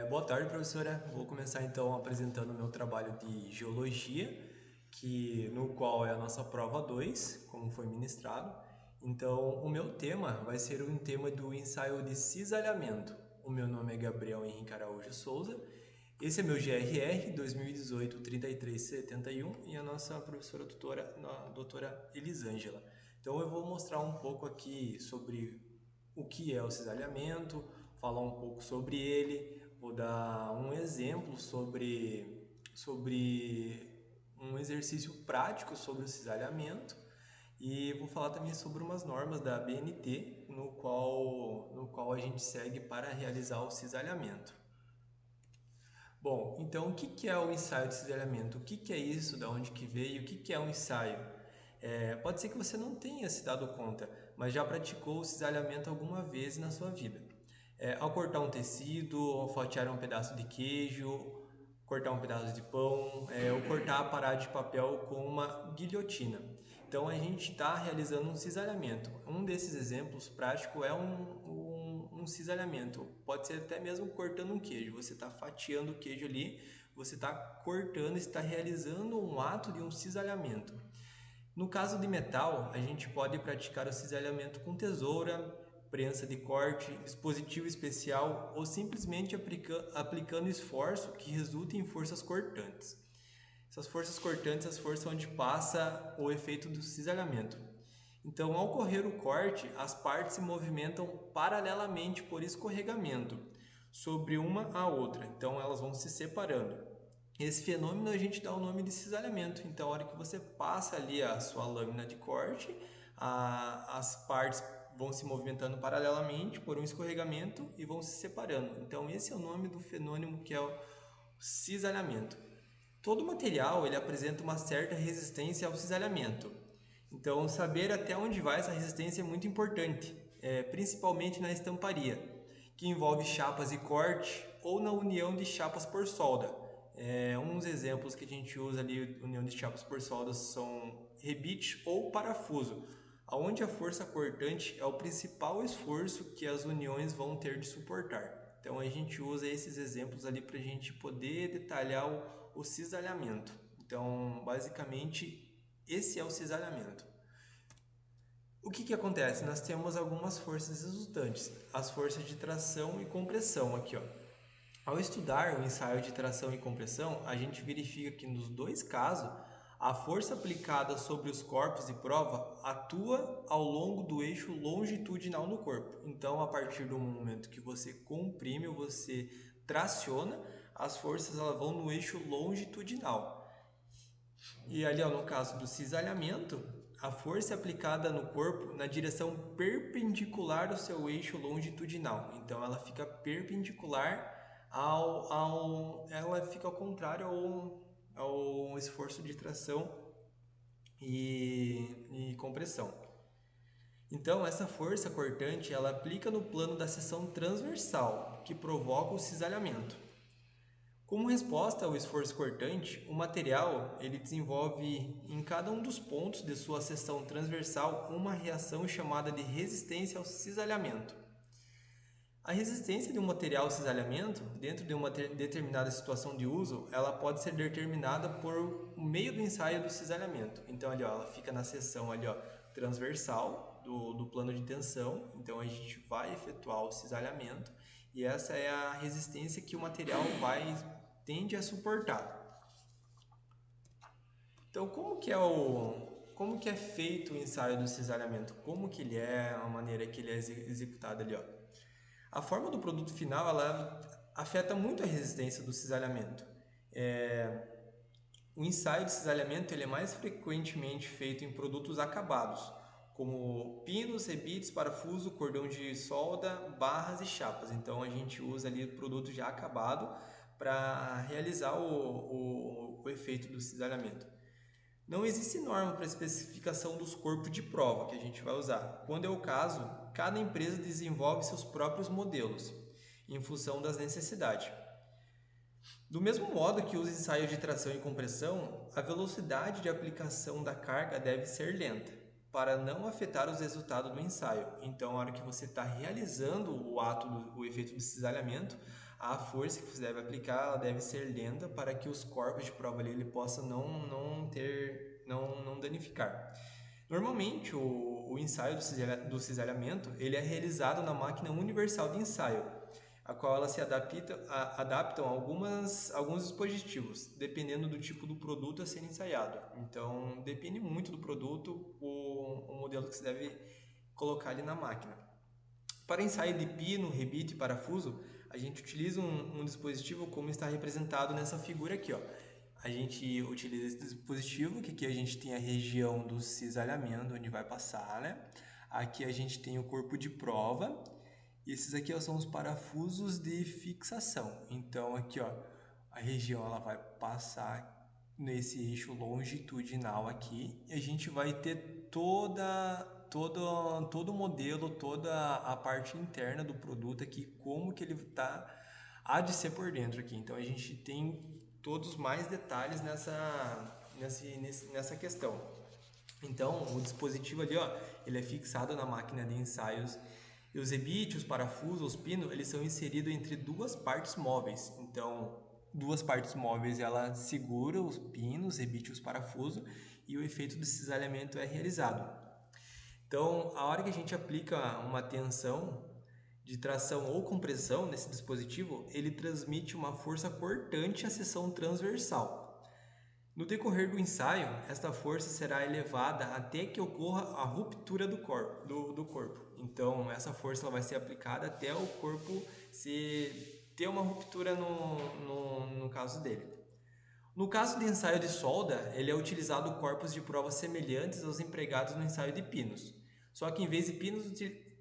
Boa tarde, professora. Vou começar então apresentando o meu trabalho de geologia, no qual é a nossa prova 2, como foi ministrado. Então, o meu tema vai ser um tema do ensaio de cisalhamento. O meu nome é Gabriel Henrique Araújo Souza. Esse é meu GRR 2018-3371 e a nossa professora tutora, a doutora Elisângela. Então, eu vou mostrar um pouco aqui sobre o que é o cisalhamento, falar um pouco sobre ele, vou dar um exemplo sobre um exercício prático sobre o cisalhamento e vou falar também sobre umas normas da BNT no qual a gente segue para realizar o cisalhamento. Bom, então o que é o ensaio de cisalhamento? O que é isso? Da onde que veio? O que é um ensaio? Pode ser que você não tenha se dado conta, mas já praticou o cisalhamento alguma vez na sua vida. Ao cortar um tecido, ao fatiar um pedaço de queijo, cortar um pedaço de pão, ou cortar a parada de papel com uma guilhotina. Então a gente está realizando um cisalhamento. Um desses exemplos práticos é um cisalhamento. Pode ser até mesmo cortando um queijo. Você está fatiando o queijo ali, você está cortando, está realizando um ato de um cisalhamento. No caso de metal, a gente pode praticar o cisalhamento com tesoura, prensa de corte, dispositivo especial ou simplesmente aplicando esforço que resulte em forças cortantes. Essas forças cortantes, as forças onde passa o efeito do cisalhamento. Então, ao ocorrer o corte, as partes se movimentam paralelamente por escorregamento sobre uma a outra. Então, elas vão se separando. Esse fenômeno a gente dá o nome de cisalhamento. Então, a hora que você passa ali a sua lâmina de corte, as partes vão se movimentando paralelamente por um escorregamento e vão se separando. Então, esse é o nome do fenômeno que é o cisalhamento. Todo material ele apresenta uma certa resistência ao cisalhamento. Então, saber até onde vai essa resistência é muito importante, principalmente na estamparia, que envolve chapas e corte ou na união de chapas por solda. Uns exemplos que a gente usa ali, união de chapas por solda, são rebite ou parafuso, onde a força cortante é o principal esforço que as uniões vão ter de suportar. Então a gente usa esses exemplos ali para a gente poder detalhar o cisalhamento. Então, basicamente, esse é o cisalhamento. O que acontece? Nós temos algumas forças resultantes, as forças de tração e compressão aqui, ó. Ao estudar o ensaio de tração e compressão, a gente verifica que nos dois casos, a força aplicada sobre os corpos de prova atua ao longo do eixo longitudinal no corpo. Então, a partir do momento que você comprime ou você traciona, as forças elas vão no eixo longitudinal. E ali, ó, no caso do cisalhamento, a força é aplicada no corpo na direção perpendicular ao seu eixo longitudinal. Então, ela fica perpendicular ela fica ao contrário ao esforço de tração e compressão. Então, essa força cortante ela aplica no plano da seção transversal, que provoca o cisalhamento. Como resposta ao esforço cortante, o material ele desenvolve em cada um dos pontos de sua seção transversal uma reação chamada de resistência ao cisalhamento. A resistência de um material ao cisalhamento, dentro de uma determinada situação de uso, ela pode ser determinada por meio do ensaio do cisalhamento. Então, ali, ó, ela fica na seção ali, ó, transversal do plano de tensão. Então, a gente vai efetuar o cisalhamento e essa é a resistência que o material tende a suportar. Então, como que é feito o ensaio do cisalhamento? Como que ele é, a maneira que ele é executado ali, ó. A forma do produto final, ela afeta muito a resistência do cisalhamento. O ensaio de cisalhamento ele é mais frequentemente feito em produtos acabados, como pinos, rebites, parafuso, cordão de solda, barras e chapas. Então a gente usa ali o produto já acabado para realizar o efeito do cisalhamento. Não existe norma para a especificação dos corpos de prova que a gente vai usar. Quando é o caso, cada empresa desenvolve seus próprios modelos, em função das necessidades. Do mesmo modo que os ensaios de tração e compressão, a velocidade de aplicação da carga deve ser lenta. para não afetar os resultados do ensaio. Então, na hora que você está realizando o efeito de cisalhamento, a força que você deve aplicar ela deve ser lenta para que os corpos de prova ali, ele possa não danificar. Normalmente, o ensaio do cisalhamento ele é realizado na máquina universal de ensaio, a qual ela se adaptam a alguns dispositivos, dependendo do tipo do produto a ser ensaiado. Então, depende muito do produto, o modelo que você deve colocar ali na máquina. Para ensaio de pino, rebite e parafuso, a gente utiliza um dispositivo como está representado nessa figura aqui, ó. A gente utiliza esse dispositivo, que aqui a gente tem a região do cisalhamento, onde vai passar, né? Aqui a gente tem o corpo de prova, e esses aqui ó, são os parafusos de fixação. Então aqui ó, a região ela vai passar nesse eixo longitudinal aqui, e a gente vai ter todo o modelo, toda a parte interna do produto aqui, como que ele há de ser por dentro aqui. Então a gente tem todos mais detalhes nessa questão. Então o dispositivo ali, ó, ele é fixado na máquina de ensaios e os rebites, os parafusos, os pinos, eles são inseridos entre duas partes móveis. Então duas partes móveis ela segura os pinos, rebite e os parafusos e o efeito de cisalhamento é realizado. Então, a hora que a gente aplica uma tensão de tração ou compressão nesse dispositivo, ele transmite uma força cortante à seção transversal. No decorrer do ensaio, esta força será elevada até que ocorra a ruptura do corpo. Então, essa força ela vai ser aplicada até o corpo ter uma ruptura no caso dele. No caso de ensaio de solda, ele é utilizado corpos de prova semelhantes aos empregados no ensaio de pinos. Só que em vez de pinos,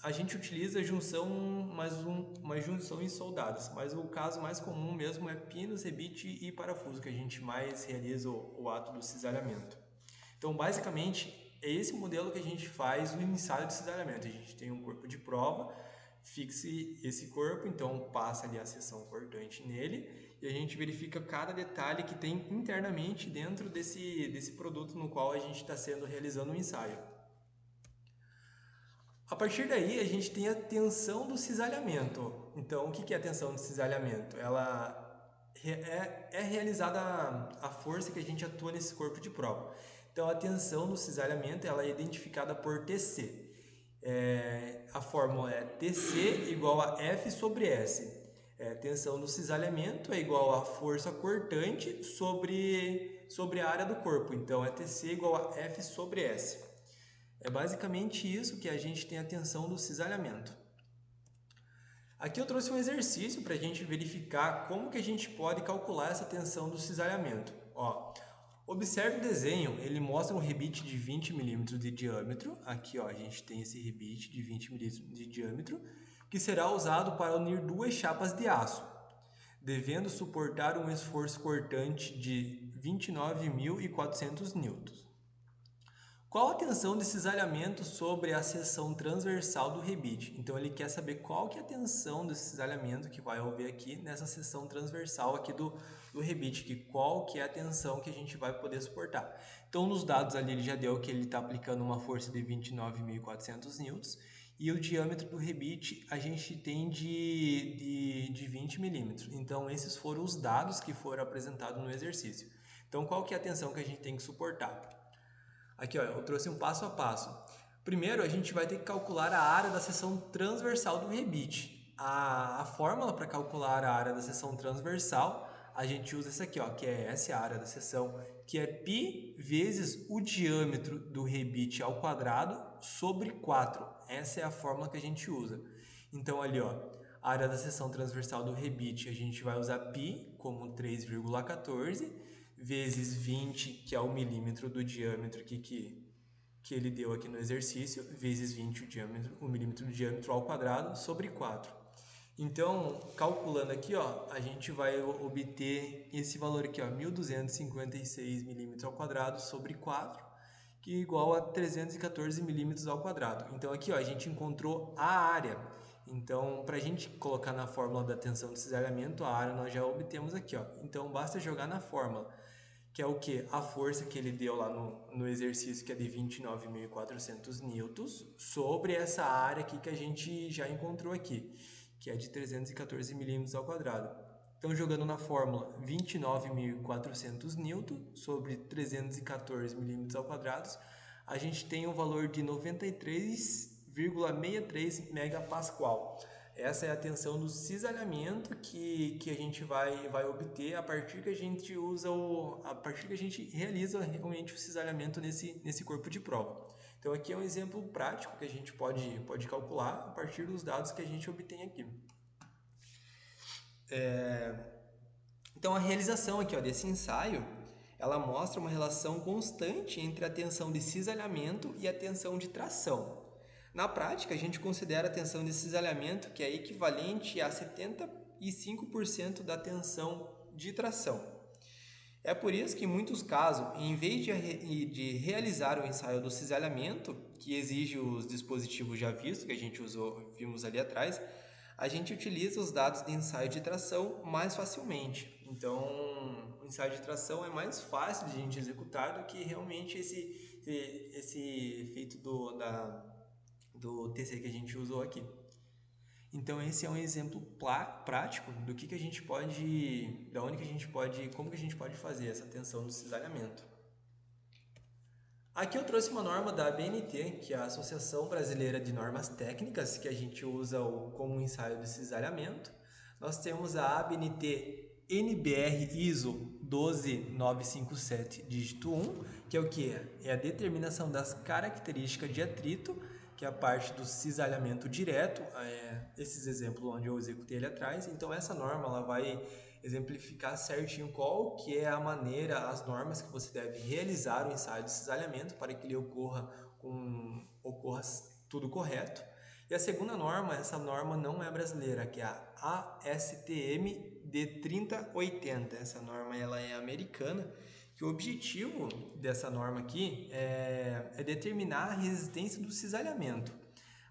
a gente utiliza uma junção em soldados. Mas o caso mais comum mesmo é pinos, rebite e parafuso, que a gente mais realiza o ato do cisalhamento. Então, basicamente, é esse modelo que a gente faz no ensaio de cisalhamento. A gente tem um corpo de prova, fixe esse corpo, então passa ali a seção cortante nele e a gente verifica cada detalhe que tem internamente dentro desse produto no qual a gente está realizando o ensaio. A partir daí, a gente tem a tensão do cisalhamento. Então, o que é a tensão do cisalhamento? Ela é realizada a força que a gente atua nesse corpo de prova. Então, a tensão do cisalhamento ela é identificada por TC. A fórmula é TC igual a F sobre S. Tensão do cisalhamento é igual a força cortante sobre a área do corpo. Então, é TC igual a F sobre S. É basicamente isso que a gente tem a tensão do cisalhamento. Aqui eu trouxe um exercício para a gente verificar como que a gente pode calcular essa tensão do cisalhamento. Ó, observe o desenho, ele mostra um rebite de 20 mm de diâmetro. Aqui ó, a gente tem esse rebite de 20 mm de diâmetro, que será usado para unir duas chapas de aço, devendo suportar um esforço cortante de 29.400 N. Qual a tensão de cisalhamento sobre a seção transversal do rebite? Então ele quer saber qual que é a tensão desse cisalhamento que vai haver aqui nessa seção transversal aqui do rebite, que qual que é a tensão que a gente vai poder suportar. Então nos dados ali ele já deu que ele está aplicando uma força de 29.400 N e o diâmetro do rebite a gente tem de 20 milímetros. Então esses foram os dados que foram apresentados no exercício. Então qual que é a tensão que a gente tem que suportar? Aqui, ó, eu trouxe um passo a passo. Primeiro, a gente vai ter que calcular a área da seção transversal do rebite. A fórmula para calcular a área da seção transversal, a gente usa essa aqui, ó, que é essa a área da seção, que é π vezes o diâmetro do rebite ao quadrado sobre 4. Essa é a fórmula que a gente usa. Então, ali, ó, a área da seção transversal do rebite, a gente vai usar π como 3,14 vezes 20, que é o milímetro do diâmetro que ele deu aqui no exercício, vezes 20 o milímetro do diâmetro ao quadrado, sobre 4. Então, calculando aqui, ó, a gente vai obter esse valor aqui, ó, 1.256 milímetros ao quadrado sobre 4, que é igual a 314 milímetros ao quadrado. Então, aqui ó, a gente encontrou a área. Então, para a gente colocar na fórmula da tensão de cisalhamento, a área nós já obtemos aqui. Ó. Então, basta jogar na fórmula, que é o que? A força que ele deu lá no exercício, que é de 29.400 newtons, sobre essa área aqui que a gente já encontrou aqui, que é de 314 milímetros ao quadrado. Então, jogando na fórmula 29.400 newtons sobre 314 milímetros ao quadrado, a gente tem um valor de 93,63 megapascal. Essa é a tensão do cisalhamento que a gente vai obter a partir que a gente realiza realmente o cisalhamento nesse corpo de prova. Então aqui é um exemplo prático que a gente pode calcular a partir dos dados que a gente obtém aqui. Então a realização aqui desse ensaio, ela mostra uma relação constante entre a tensão de cisalhamento e a tensão de tração. Na prática, a gente considera a tensão de cisalhamento que é equivalente a 75% da tensão de tração. É por isso que, em muitos casos, em vez de realizar o ensaio do cisalhamento, que exige os dispositivos já vistos, que a gente vimos ali atrás, a gente utiliza os dados de ensaio de tração mais facilmente. Então, o ensaio de tração é mais fácil de a gente executar do que realmente esse efeito do TC que a gente usou aqui. Então esse é um exemplo prático do que a gente pode, como que a gente pode fazer essa tensão do cisalhamento. Aqui eu trouxe uma norma da ABNT, que é a Associação Brasileira de Normas Técnicas, que a gente usa como ensaio de cisalhamento. Nós temos a ABNT NBR ISO 12957 dígito 1, que é o que? É a determinação das características de atrito, que é a parte do cisalhamento direto, esses exemplos onde eu executei ali atrás. Então essa norma ela vai exemplificar certinho qual que é a maneira, as normas que você deve realizar o ensaio de cisalhamento para que ele ocorra tudo correto. E a segunda norma, essa norma não é brasileira, que é a ASTM D3080. Essa norma ela é americana, que o objetivo dessa norma aqui é determinar a resistência do cisalhamento.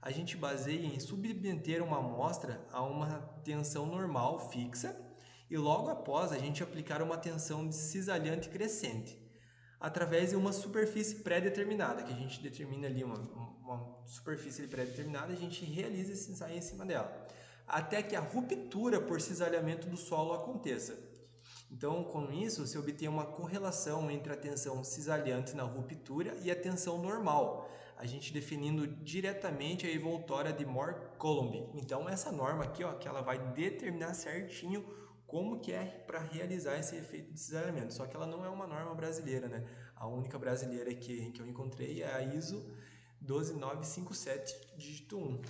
A gente baseia em submeter uma amostra a uma tensão normal fixa e logo após a gente aplicar uma tensão de cisalhante crescente, através de uma superfície pré-determinada, que a gente determina ali uma superfície pré-determinada, a gente realiza esse ensaio em cima dela, até que a ruptura por cisalhamento do solo aconteça. Então, com isso, você obtém uma correlação entre a tensão cisalhante na ruptura e a tensão normal, a gente definindo diretamente a envoltória de Moore-Coulomb. Então, essa norma aqui, que ela vai determinar certinho como que é para realizar esse efeito de cisalhamento. Só que ela não é uma norma brasileira, né? A única brasileira que eu encontrei é a ISO 12957 dígito 1.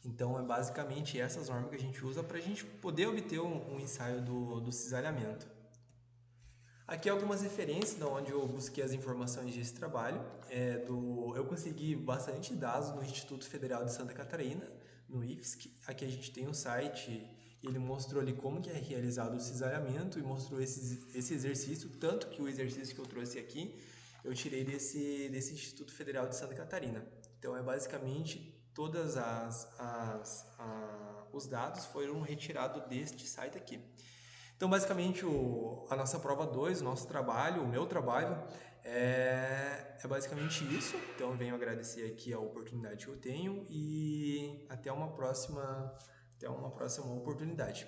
Então, é basicamente essas normas que a gente usa para a gente poder obter um ensaio do cisalhamento. Aqui algumas referências de onde eu busquei as informações desse trabalho. Eu consegui bastante dados no Instituto Federal de Santa Catarina, no IFSC. Aqui a gente tem um site, ele mostrou ali como que é realizado o cisalhamento e mostrou esse exercício, tanto que o exercício que eu trouxe aqui, eu tirei desse Instituto Federal de Santa Catarina. Então, é basicamente todas os dados foram retirados deste site aqui. Então, basicamente, a nossa prova 2, o nosso trabalho, o meu trabalho, é basicamente isso. Então, eu venho agradecer aqui a oportunidade que eu tenho e até uma próxima oportunidade.